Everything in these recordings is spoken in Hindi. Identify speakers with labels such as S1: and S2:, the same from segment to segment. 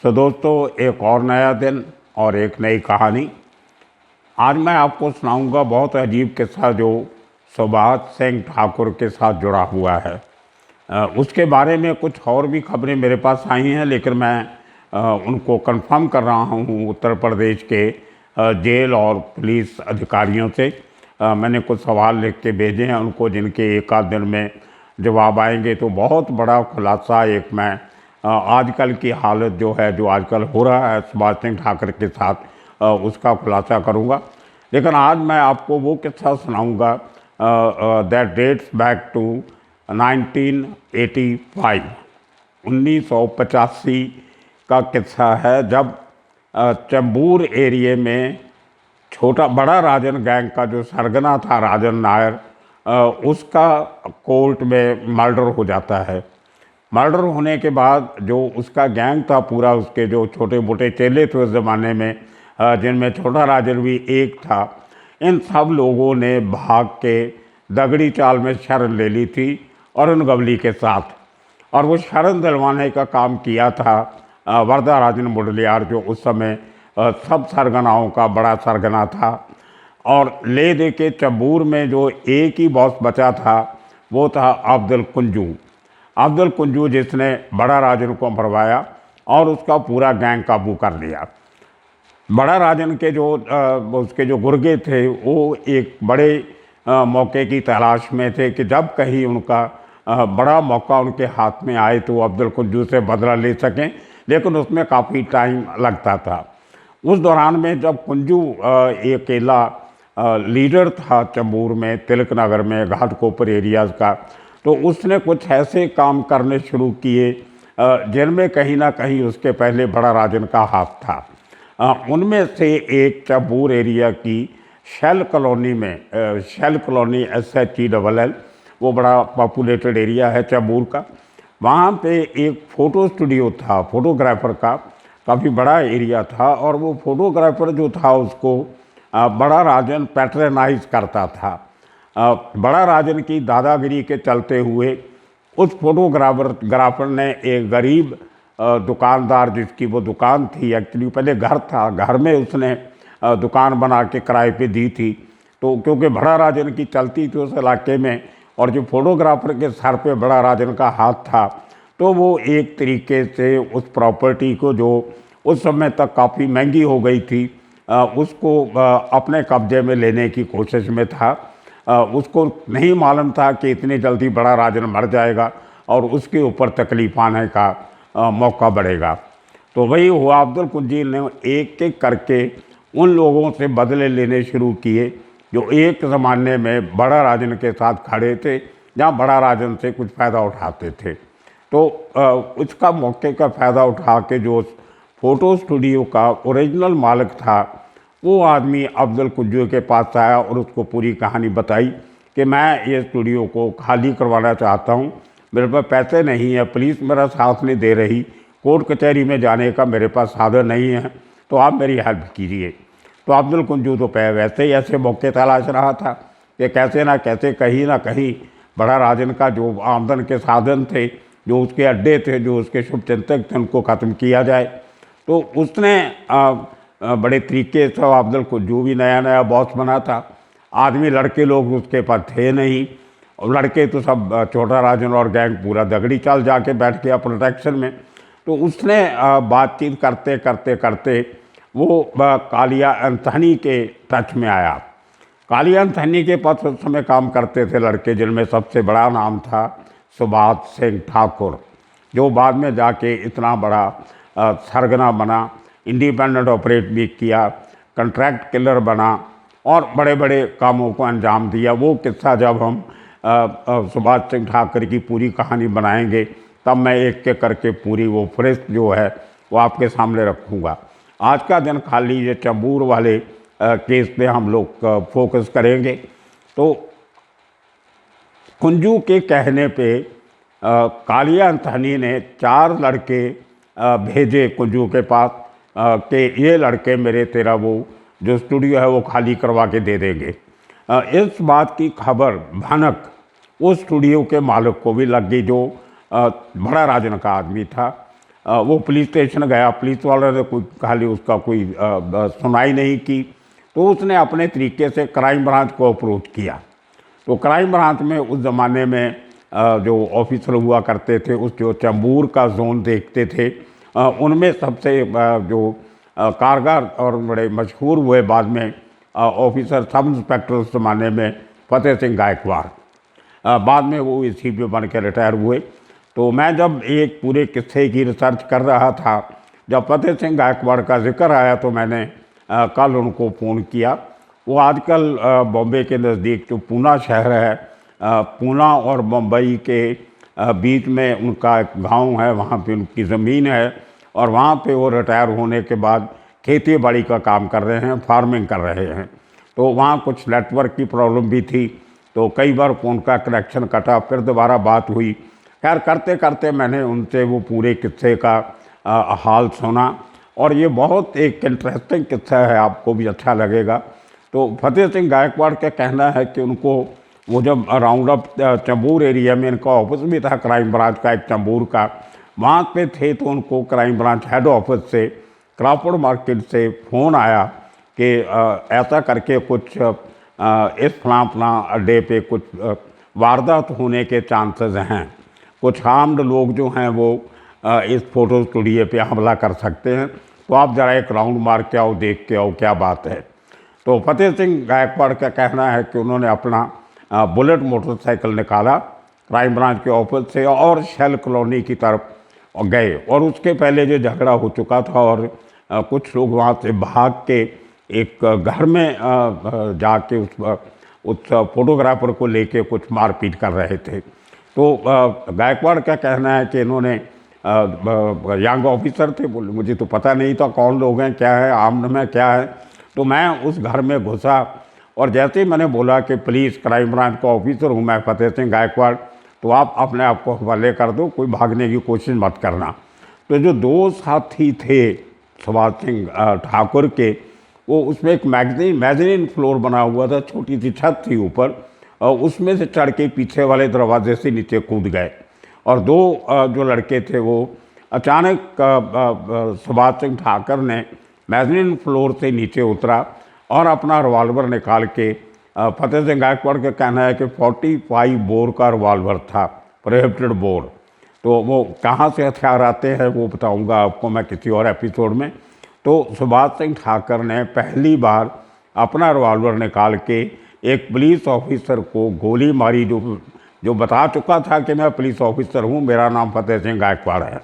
S1: दोस्तों, एक और नया दिन और एक नई कहानी। आज मैं आपको सुनाऊंगा बहुत अजीब किस्सा जो सुभाष सिंह ठाकुर के साथ जुड़ा हुआ है। उसके बारे में कुछ और भी खबरें मेरे पास आई हैं, लेकिन मैं उनको कंफर्म कर रहा हूँ उत्तर प्रदेश के जेल और पुलिस अधिकारियों से। मैंने कुछ सवाल लिख के भेजे हैं उनको, जिनके एक आध दिन में जवाब आएंगे। तो बहुत बड़ा खुलासा एक मैं आजकल की हालत जो है, जो आजकल हो रहा है सुभाष सिंह ठाकुर के साथ, उसका खुलासा करूंगा। लेकिन आज मैं आपको वो किस्सा सुनाऊंगा दैट डेट्स बैक टू 1985 1985 का किस्सा है, जब चंबूर एरिए में छोटा बड़ा राजन गैंग का जो सरगना था राजन नायर, उसका कोर्ट में मर्डर हो जाता है। मर्डर होने के बाद जो उसका गैंग था पूरा, उसके जो छोटे मोटे चेले थे उस ज़माने में, जिनमें छोटा राजन भी एक था, इन सब लोगों ने भाग के दगड़ी चाल में शरण ले ली थी अरुण गवली के साथ। और वो शरण दिलवाने का काम किया था वरदा राजन मुडलियार, जो उस समय सब सरगनाओं का बड़ा सरगना था। और ले दे के चंबूर में जो एक ही बॉस बचा था वो था अब्दुल कुंजू, जिसने बड़ा राजन को मरवाया और उसका पूरा गैंग काबू कर लिया। बड़ा राजन के जो उसके जो गुर्गे थे वो एक बड़े मौके की तलाश में थे कि जब कहीं उनका बड़ा मौका उनके हाथ में आए तो अब्दुल कुंजू से बदला ले सकें, लेकिन उसमें काफ़ी टाइम लगता था। उस दौरान में जब कुंजू अकेला लीडर था चंबूर में, तिलक नगर में, घाटकोपर एरियाज़ का, तो उसने कुछ ऐसे काम करने शुरू किए जिनमें कहीं ना कहीं उसके पहले बड़ा राजन का हाथ था। उनमें से एक चंबूर एरिया की शेल कॉलोनी में, शेल कॉलोनी SHELL, वो बड़ा पॉपुलेटेड एरिया है चंबूर का। वहाँ पे एक फ़ोटो स्टूडियो था, फोटोग्राफ़र का काफ़ी बड़ा एरिया था। और वो फोटोग्राफ़र जो था उसको बड़ा राजन पैट्रनाइज करता था। बड़ा राजन की दादागिरी के चलते हुए उस फोटोग्राफर ने एक गरीब दुकानदार, जिसकी वो दुकान थी, एक्चुअली पहले घर था, घर में उसने दुकान बना के किराए पे दी थी। तो क्योंकि बड़ा राजन की चलती थी उस इलाके में और जो फोटोग्राफर के सर पे बड़ा राजन का हाथ था, तो वो एक तरीके से उस प्रॉपर्टी को, जो उस समय तक काफ़ी महंगी हो गई थी, उसको अपने कब्जे में लेने की कोशिश में था। उसको नहीं मालूम था कि इतनी जल्दी बड़ा राजन मर जाएगा और उसके ऊपर तकलीफ आने का मौका बढ़ेगा। तो वही हुआ, अब्दुल कुंजी ने एक एक करके उन लोगों से बदले लेने शुरू किए जो एक ज़माने में बड़ा राजन के साथ खड़े थे, जहाँ बड़ा राजन से कुछ फ़ायदा उठाते थे। तो उसका मौके का फ़ायदा उठा के जो फ़ोटो स्टूडियो का ओरिजिनल मालिक था, वो आदमी अब्दुल कुंजू के पास आया और उसको पूरी कहानी बताई कि मैं ये स्टूडियो को खाली करवाना चाहता हूँ, मेरे पास पैसे नहीं है, पुलिस मेरा साथ नहीं दे रही, कोर्ट कचहरी में जाने का मेरे पास साधन नहीं है, तो आप मेरी हेल्प कीजिए। तो अब्दुल कुंजू तो वैसे ही ऐसे मौके तलाश रहा था कि कैसे ना कैसे कहीं ना कहीं बड़ा राजन का जो आमदन के साधन थे, जो उसके अड्डे थे, जो उसके शुभचिंतक थे, उनको ख़त्म किया जाए। तो उसने बड़े तरीके से, अब्दुल कुंजू भी नया नया बॉस बना था, आदमी लड़के लोग उसके पास थे नहीं, और लड़के तो सब छोटा राजन और गैंग पूरा दगड़ी चाल जाके बैठ गया प्रोटेक्शन में। तो उसने बातचीत करते करते करते वो कालिया एंथनी के टच में आया। कालिया एंथनी के पास उस समय काम करते थे लड़के, जिनमें सबसे बड़ा नाम था सुभाष सिंह ठाकुर, जो बाद में जाके इतना बड़ा सरगना बना, इंडिपेंडेंट ऑपरेट भी किया, कंट्रैक्ट किलर बना और बड़े बड़े कामों को अंजाम दिया। वो किस्सा जब हम सुभाष सिंह ठाकुर की पूरी कहानी बनाएंगे, तब मैं एक एक करके पूरी वो फ्रेश जो है वो आपके सामने रखूँगा। आज का दिन खाली ये चंबूर वाले केस पे हम लोग फोकस करेंगे। तो कुंजू के कहने पे कालिया एंथनी ने 4 लड़के भेजे कुंजू के पास कि ये लड़के मेरे तेरा वो जो स्टूडियो है वो खाली करवा के दे देंगे। इस बात की खबर भनक उस स्टूडियो के मालिक को भी लग गई, जो बड़ा राजन का आदमी था। वो पुलिस स्टेशन गया, पुलिस वाले ने कोई खाली उसका कोई सुनवाई नहीं की, तो उसने अपने तरीके से क्राइम ब्रांच को अप्रोच किया। तो क्राइम ब्रांच में उस ज़माने में जो ऑफिसर हुआ करते थे, उस जो चैम्बूर का जोन देखते थे, उनमें सबसे जो कारगर और बड़े मशहूर हुए बाद में ऑफिसर सब इंस्पेक्टर उस ज़माने में फतेह सिंह गायकवाड़, बाद में वो इसी पे बन के रिटायर हुए। तो मैं जब एक पूरे किस्से की रिसर्च कर रहा था, जब फतेह सिंह गायकवाड़ का जिक्र आया तो मैंने कल उनको फ़ोन किया। वो आजकल बॉम्बे के नज़दीक जो पूना शहर है, पूना और मुंबई के बीच में उनका एक गांव है, वहाँ पे उनकी ज़मीन है और वहाँ पे वो रिटायर होने के बाद खेती बाड़ी का काम कर रहे हैं, फार्मिंग कर रहे हैं। तो वहाँ कुछ नेटवर्क की प्रॉब्लम भी थी, तो कई बार फ़ोन का कनेक्शन कटा, फिर दोबारा बात हुई। खैर करते करते मैंने उनसे वो पूरे किस्से का हाल सुना और ये बहुत एक इंटरेस्टिंग किस्सा है, आपको भी अच्छा लगेगा। तो फतेह सिंह गायकवाड़ का कहना है कि उनको वो जब राउंड अप चैम्बूर एरिया में इनका ऑफिस भी था क्राइम ब्रांच का एक चैम्बूर का, वहाँ पे थे, तो उनको क्राइम ब्रांच हेड ऑफिस से क्राफर्ड मार्केट से फ़ोन आया कि ऐसा करके कुछ इस फलां अड्डे पे कुछ वारदात होने के चांसेस हैं, कुछ आर्म्ड लोग जो हैं वो इस फ़ोटो स्टूडियो पे हमला कर सकते हैं, तो आप ज़रा एक राउंड मार के आओ, देख के आओ क्या बात है। तो फतेह सिंह गायकवाड़ का कहना है कि उन्होंने अपना बुलेट मोटरसाइकिल निकाला क्राइम ब्रांच के ऑफिस से और शेल कॉलोनी की तरफ गए, और उसके पहले जो झगड़ा हो चुका था और कुछ लोग वहाँ से भाग के एक घर में जाके उस फोटोग्राफर को लेके कुछ मारपीट कर रहे थे। तो गायकवाड़ का कहना है कि इन्होंने यंग ऑफिसर थे, बोले मुझे तो पता नहीं था कौन लोग हैं, क्या है, आर्म्ड में क्या है। तो मैं उस घर में घुसा और जैसे ही मैंने बोला कि पुलिस क्राइम ब्रांच का ऑफिसर हूँ मैं फतेह सिंह गायकवाड़, तो आप अपने आप को हवाले कर दो, कोई भागने की कोशिश मत करना। तो जो दो साथी थे सुभाष सिंह ठाकुर के, वो उसमें एक मैगजीन फ्लोर बना हुआ था, छोटी सी छत थी ऊपर, और उसमें से चढ़ के पीछे वाले दरवाजे से नीचे कूद गए। और दो जो लड़के थे वो अचानक सुभाष सिंह ठाकुर ने मैगजीन फ्लोर से नीचे उतरा और अपना रिवाल्वर निकाल के फतेह सिंह गायकवाड़ का कहना है कि 45 बोर का रिवाल्वर था, प्रोहिबिटेड बोर। तो वो कहाँ से हथियार आते हैं वो बताऊंगा आपको मैं किसी और एपिसोड में। तो सुभाष सिंह ठाकुर ने पहली बार अपना रिवाल्वर निकाल के एक पुलिस ऑफिसर को गोली मारी, जो बता चुका था कि मैं पुलिस ऑफिसर हूँ, मेरा नाम फतेह सिंह गायकवाड़ है।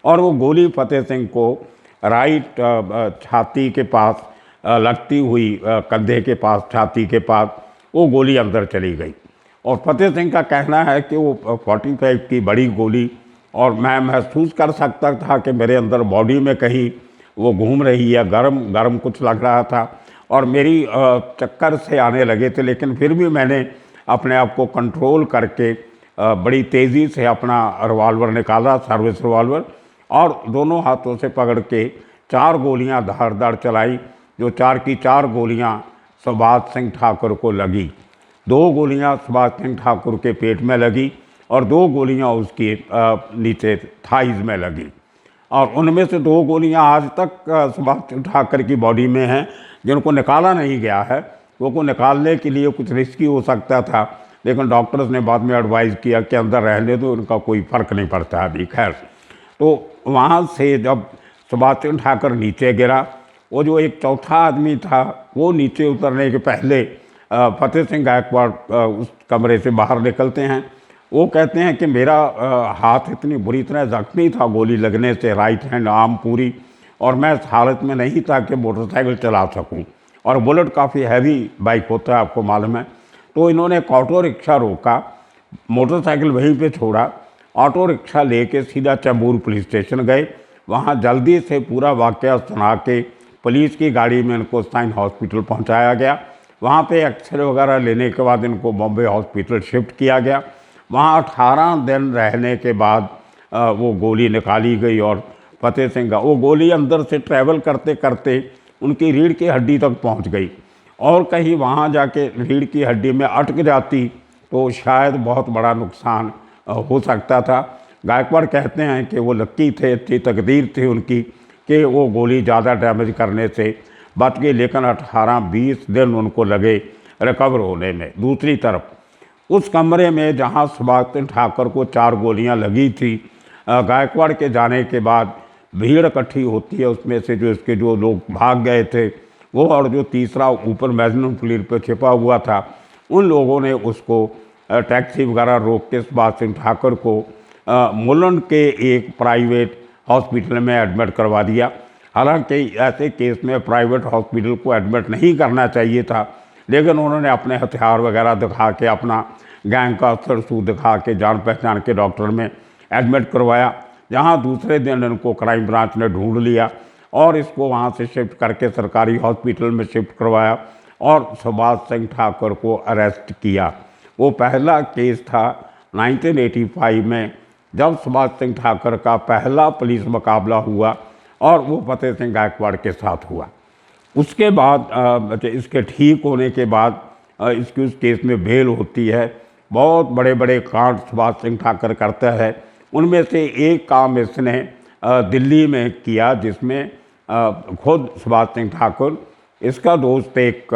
S1: और वो गोली फतेह सिंह को राइट छाती के पास लगती हुई, कंधे के पास, छाती के पास वो गोली अंदर चली गई। और फतेह सिंह का कहना है कि वो 45 की बड़ी गोली, और मैं महसूस कर सकता था कि मेरे अंदर बॉडी में कहीं वो घूम रही है, गरम गरम कुछ लग रहा था और मेरी चक्कर से आने लगे थे, लेकिन फिर भी मैंने अपने आप को कंट्रोल करके बड़ी तेज़ी से अपना रिवाल्वर निकाला, सर्विस रिवाल्वर, और दोनों हाथों से पकड़ के 4 गोलियां धारदार चलाई, जो 4 की 4 गोलियां सुभाष सिंह ठाकुर को लगी। 2 गोलियां सुभाष सिंह ठाकुर के पेट में लगी और 2 गोलियां उसके नीचे थाइज में लगी। और उनमें से 2 गोलियां आज तक सुभाष सिंह ठाकुर की बॉडी में हैं, जिनको निकाला नहीं गया है। वो को निकालने के लिए कुछ रिस्की हो सकता था, लेकिन डॉक्टर्स ने बाद में एडवाइज़ किया कि अंदर रहने दो, उनका कोई फ़र्क नहीं पड़ता अभी। खैर, तो वहाँ से जब सुभाष सिंह ठाकुर नीचे गिरा, वो जो एक चौथा आदमी था वो नीचे उतरने के पहले फतेह सिंह गायकवाड़ उस कमरे से बाहर निकलते हैं। वो कहते हैं कि मेरा हाथ इतनी बुरी तरह ज़ख्मी था गोली लगने से, राइट हैंड आर्म पूरी, और मैं इस हालत में नहीं था कि मोटरसाइकिल चला सकूं, और बुलेट काफ़ी हैवी बाइक होता है, आपको मालूम है। तो इन्होंने एक ऑटो रिक्शा रोका, मोटरसाइकिल वहीं पे छोड़ा, ऑटो रिक्शा लेके सीधा चैम्बूर पुलिस स्टेशन गए। वहाँ जल्दी से पूरा वाक़या सुना के पुलिस की गाड़ी में इनको साइन हॉस्पिटल पहुँचाया गया। वहाँ पे एक्सरे वगैरह लेने के बाद इनको बॉम्बे हॉस्पिटल शिफ्ट किया गया। वहाँ 18 दिन रहने के बाद वो गोली निकाली गई और फतेह सिंह का वो गोली अंदर से ट्रैवल करते करते उनकी रीढ़ की हड्डी तक पहुँच गई, और कहीं वहाँ जाके रीढ़ की हड्डी में अटक जाती तो शायद बहुत बड़ा नुकसान हो सकता था। गायकवाड़ कहते हैं कि वो लक्की थे, अच्छी तकदीर थी उनकी कि वो गोली ज़्यादा डैमेज करने से बच गई, लेकिन 18-20 दिन उनको लगे रिकवर होने में। दूसरी तरफ उस कमरे में जहां सुभाष चंद्र ठाकुर को 4 गोलियां लगी थी, गायकवाड़ के जाने के बाद भीड़ इकट्ठी होती है, उसमें से जो इसके जो लोग भाग गए थे वो, और जो तीसरा ऊपर मैजनम फ्लीट पर छिपा हुआ था, उन लोगों ने उसको टैक्सी वगैरह रोक के सुभाष चंद्र ठाकुर को मुलुंड के एक प्राइवेट हॉस्पिटल में एडमिट करवा दिया। हालांकि ऐसे केस में प्राइवेट हॉस्पिटल को एडमिट नहीं करना चाहिए था, लेकिन उन्होंने अपने हथियार वगैरह दिखा के, अपना गैंग का सरसू दिखा के, जान पहचान के डॉक्टर में एडमिट करवाया, जहां दूसरे दिन इनको क्राइम ब्रांच ने ढूंढ लिया और इसको वहां से शिफ्ट करके सरकारी हॉस्पिटल में शिफ्ट करवाया और सुभाष चंद्र ठाकुर को अरेस्ट किया। वो पहला केस था 1985 में, जब सुभाष चंद्र ठाकुर का पहला पुलिस मुकाबला हुआ और वो फतेह सिंह गायकवाड़ के साथ हुआ। उसके बाद इसके ठीक होने के बाद इसकी उस केस में बेल होती है। बहुत बड़े बड़े कांड सुभाष सिंह ठाकुर करता है, उनमें से एक काम इसने दिल्ली में किया, जिसमें खुद सुभाष सिंह ठाकुर, इसका दोस्त एक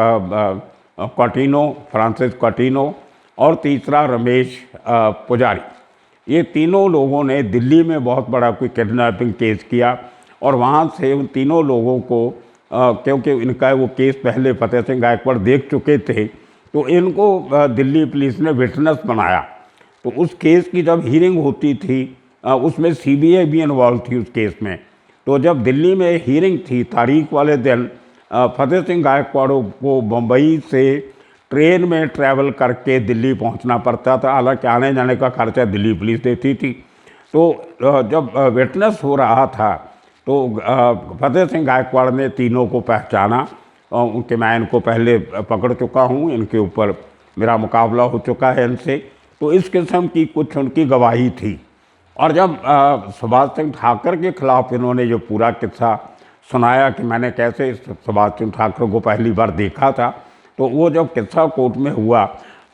S1: कॉटिनो, फ्रांसिस कॉटिनो, और तीसरा रमेश पुजारी, ये तीनों लोगों ने दिल्ली में बहुत बड़ा कोई किडनैपिंग केस किया और वहाँ से उन तीनों लोगों को क्योंकि इनका वो केस पहले फतेह सिंह गायकवाड़ देख चुके थे, तो इनको दिल्ली पुलिस ने विटनेस बनाया। तो उस केस की जब हियरिंग होती थी, उसमें सीबीआई भी इन्वॉल्व थी उस केस में। तो जब दिल्ली में हियरिंग थी, तारीख वाले दिन फतेह सिंह गायकवाड़ को मुंबई से ट्रेन में ट्रैवल करके दिल्ली पहुंचना पड़ता था, हालांकि आने जाने का खर्चा दिल्ली पुलिस देती थी। तो जब विटनेस हो रहा था तो फतेह सिंह गायकवाड़ ने तीनों को पहचाना, उनके मैं इनको पहले पकड़ चुका हूँ, इनके ऊपर मेरा मुकाबला हो चुका है इनसे, तो इस किस्म की कुछ उनकी गवाही थी। और जब सुभाष चंद्र ठाकुर के खिलाफ इन्होंने जो पूरा किस्सा सुनाया कि मैंने कैसे सुभाष चंद्र ठाकुर को पहली बार देखा था, तो वो जब किस्सा कोर्ट में हुआ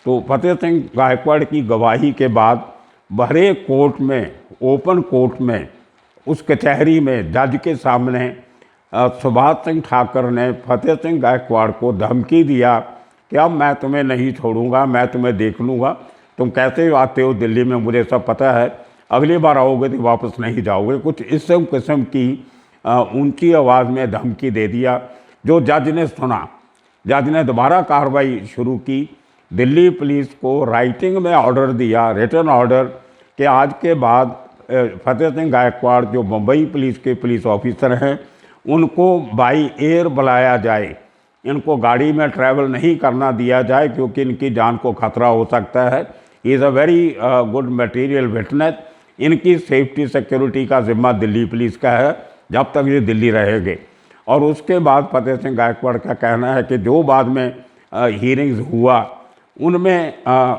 S1: तो फतेह सिंह गायकवाड़ की गवाही के बाद भरे कोर्ट में, ओपन कोर्ट में, उस कचहरी में जज के सामने सुभाष सिंह ठाकुर ने फतेह सिंह गायकवाड़ को धमकी दिया कि अब मैं तुम्हें नहीं छोड़ूंगा, मैं तुम्हें देख लूँगा, तुम कैसे आते हो दिल्ली में मुझे सब पता है, अगली बार आओगे तो वापस नहीं जाओगे। कुछ इस किस्म की ऊंची आवाज़ में धमकी दे दिया, जो जज ने सुना। जज ने दोबारा कार्रवाई शुरू की, दिल्ली पुलिस को राइटिंग में ऑर्डर दिया, रिटन ऑर्डर, कि आज के बाद फतेह सिंह गायकवाड़ जो मुंबई पुलिस के पुलिस ऑफिसर हैं उनको बाई एयर बुलाया जाए, इनको गाड़ी में ट्रैवल नहीं करना दिया जाए क्योंकि इनकी जान को खतरा हो सकता है। He is a very good material witness, इनकी सेफ्टी सिक्योरिटी का जिम्मा दिल्ली पुलिस का है जब तक ये दिल्ली रहेंगे। और उसके बाद फतेह सिंह गायकवाड़ का कहना है कि जो बाद में हियरिंग्स हुआ उनमें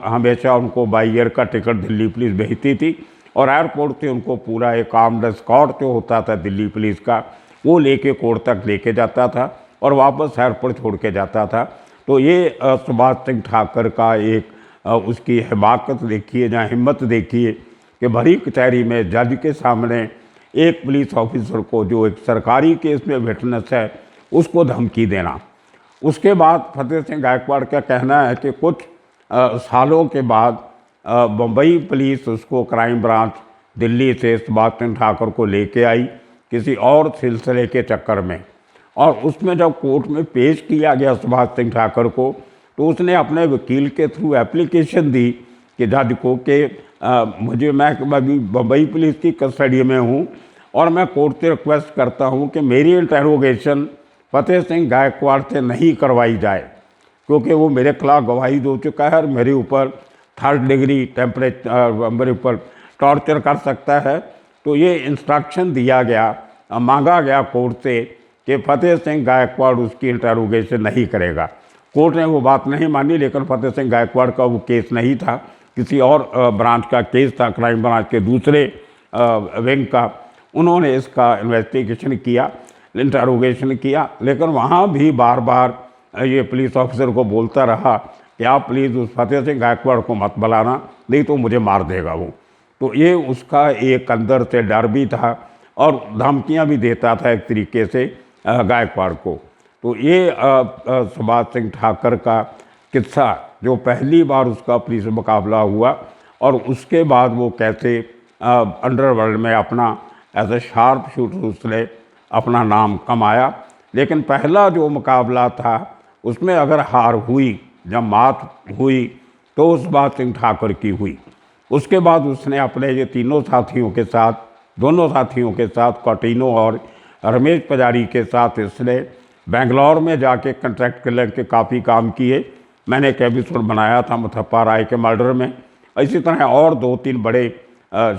S1: हमेशा उनको बाई एयर का टिकट दिल्ली पुलिस भेजती थी और एयरपोर्ट से उनको पूरा एक आर्म्ड एस्कॉर्ट जो होता था दिल्ली पुलिस का, वो लेके कोर्ट तक लेके जाता था और वापस एयरपोर्ट छोड़ के जाता था। तो ये सुभाष सिंह ठाकुर का एक उसकी हिमाकत देखिए, जहाँ हिम्मत देखिए कि भरी कचहरी में जज के सामने एक पुलिस ऑफिसर को, जो एक सरकारी केस में विटनेस है, उसको धमकी देना। उसके बाद फतेह सिंह गायकवाड़ का कहना है कि कुछ सालों के बाद मुंबई पुलिस उसको क्राइम ब्रांच दिल्ली से सुभाष चंद्र ठाकुर को लेके आई किसी और सिलसिले के चक्कर में, और उसमें जब कोर्ट में पेश किया गया सुभाष सिंह ठाकुर को, तो उसने अपने वकील के थ्रू एप्लीकेशन दी कि जज को कि मैं अभी मुंबई पुलिस की कस्टडी में हूँ और मैं कोर्ट से रिक्वेस्ट करता हूँ कि मेरी इंटेरोगेशन फतेह सिंह गायकवाड़ से नहीं करवाई जाए, क्योंकि वो मेरे खिलाफ गवाही दे चुका है और मेरे ऊपर 3rd डिग्री मेरे ऊपर टॉर्चर कर सकता है। तो ये इंस्ट्रक्शन दिया गया, मांगा गया कोर्ट से कि फतेह सिंह गायकवाड़ उसकी इंटेरोगेशन नहीं करेगा। कोर्ट ने वो बात नहीं मानी, लेकिन फतेह सिंह गायकवाड़ का वो केस नहीं था, किसी और ब्रांच का केस था, क्राइम ब्रांच के दूसरे विंग का। उन्होंने इसका इन्वेस्टिगेशन किया, इंटेरोगेशन किया, लेकिन वहाँ भी बार बार ये पुलिस ऑफिसर को बोलता रहा कि आप प्लीज़ उस फतेह सिंह गायकवाड़ को मत बुलाना, नहीं तो मुझे मार देगा वो। तो ये उसका एक अंदर से डर भी था और धमकियां भी देता था एक तरीके से गायकवाड़ को। तो ये सुभाष सिंह ठाकर का किस्सा जो पहली बार उसका पुलिस मुकाबला हुआ और उसके बाद वो कैसे अंडरवर्ल्ड में अपना एज ए शार्प शूटर उसने अपना नाम कमाया। लेकिन पहला जो मुकाबला था उसमें अगर हार हुई, जब मात हुई, तो सुभाष सिंह ठाकर की हुई। उसके बाद उसने अपने ये तीनों साथियों के साथ, दोनों साथियों के साथ, कौटिन्हो और रमेश पुजारी के साथ इसने बेंगलोर में जाके कॉन्ट्रैक्ट किलर के काफ़ी काम किए। मैंने एक एपिसोड बनाया था मुथप्पा राय के मर्डर में। इसी तरह और 2-3 बड़े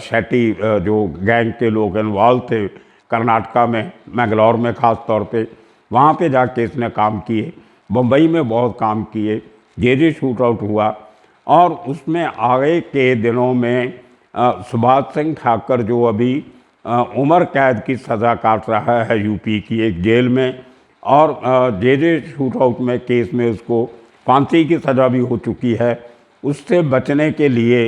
S1: शैटी जो गैंग के लोग इन्वॉल्व थे कर्नाटका में, मैंगलोर में ख़ास तौर पे, वहाँ पे जाके इसने काम किए। मुंबई में बहुत काम किए। जे शूट आउट हुआ और उसमें आगे के दिनों में सुभाष सिंह ठाकर जो अभी उम्र कैद की सज़ा काट रहा है यूपी की एक जेल में, और जे शूट आउट में केस में उसको फांसी की सज़ा भी हो चुकी है। उससे बचने के लिए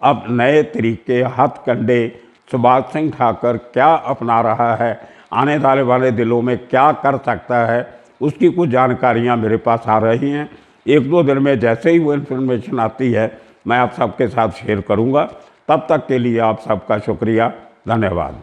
S1: अब नए तरीके, हथकंडे सुभाष सिंह ठाकर क्या अपना रहा है, आने वाले दिनों में क्या कर सकता है, उसकी कुछ जानकारियाँ मेरे पास आ रही हैं। 1-2 दिन में जैसे ही वो इन्फॉर्मेशन आती है मैं आप सबके साथ शेयर करूँगा। तब तक के लिए आप सबका शुक्रिया, धन्यवाद।